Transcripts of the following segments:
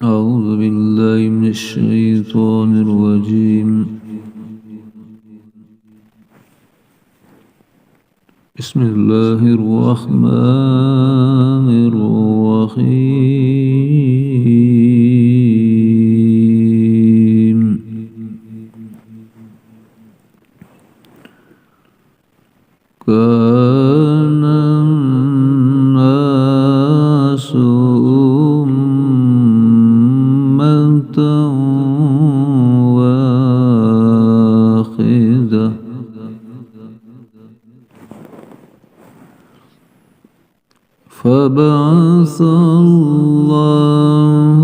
أعوذ بالله من الشيطان الرجيم. بسم الله الرحمن الرحيم. كان الناس أمة واحدة فبعث الله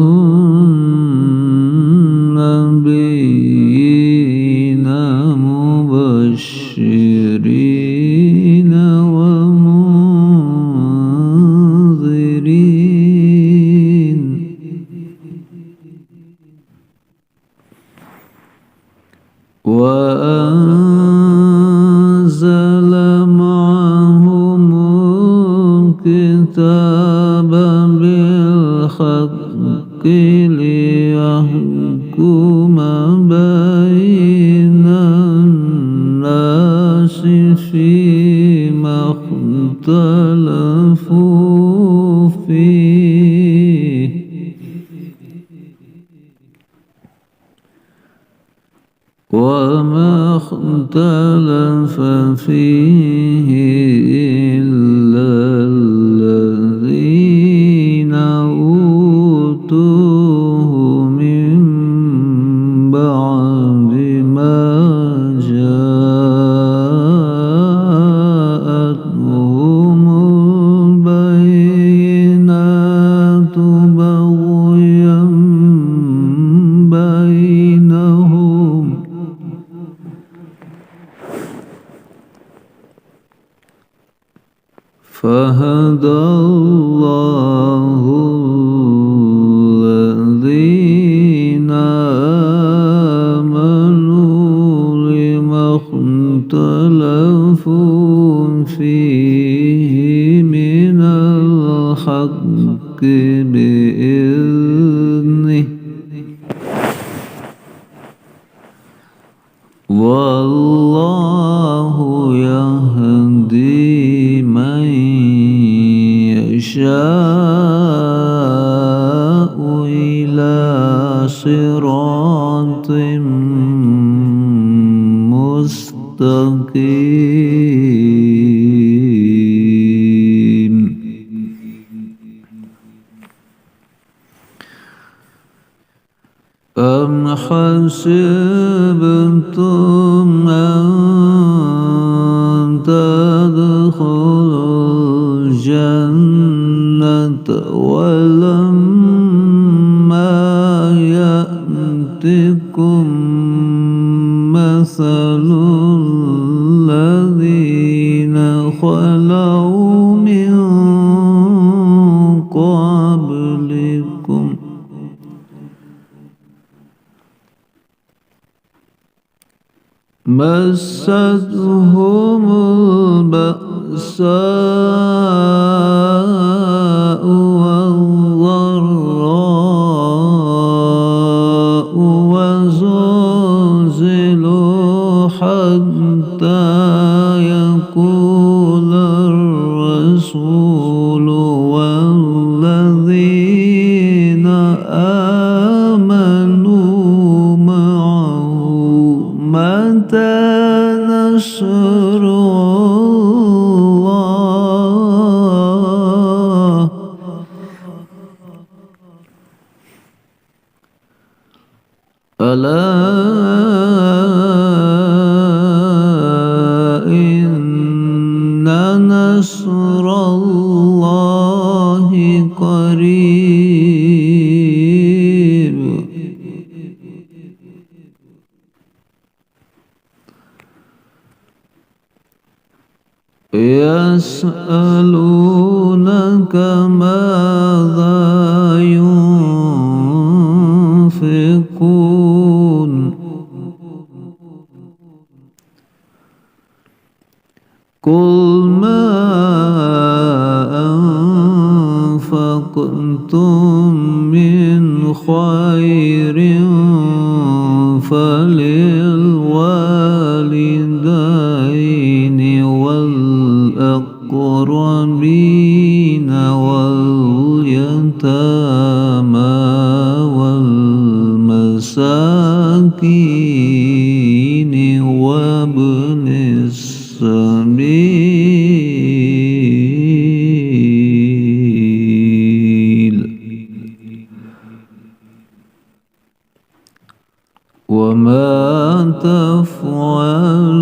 النبيين مبشرين ومنذرين وأنزل معهم الكتاب بالحق ليحكم بين الناس فيما اختلفوا فيه وما اختلف فيه إلا الذين أوتوه من بعد ما جاءتهم البينات بغيا بينهم فهدى الله الذين آمنوا لما اختلفوا فيه من الحق بإذنه والله يهدي من يشاء إلى صراط مستقيم. أم حسبتم أن تدخلوا الجنة ولما يأتكم مثل الذين خلوا من قبلكم مستهم البأساء والضراء وزلزلوا حتى يقول الرسول والذين آمنوا معه متى نصر الله ألا إن نصر الله قريب. يسألونك ماذا ينفقون قل ما أنفقتم من خير فللوالدين والأقربين واليتامى والمساكين وابن السبيل وما تفعلوا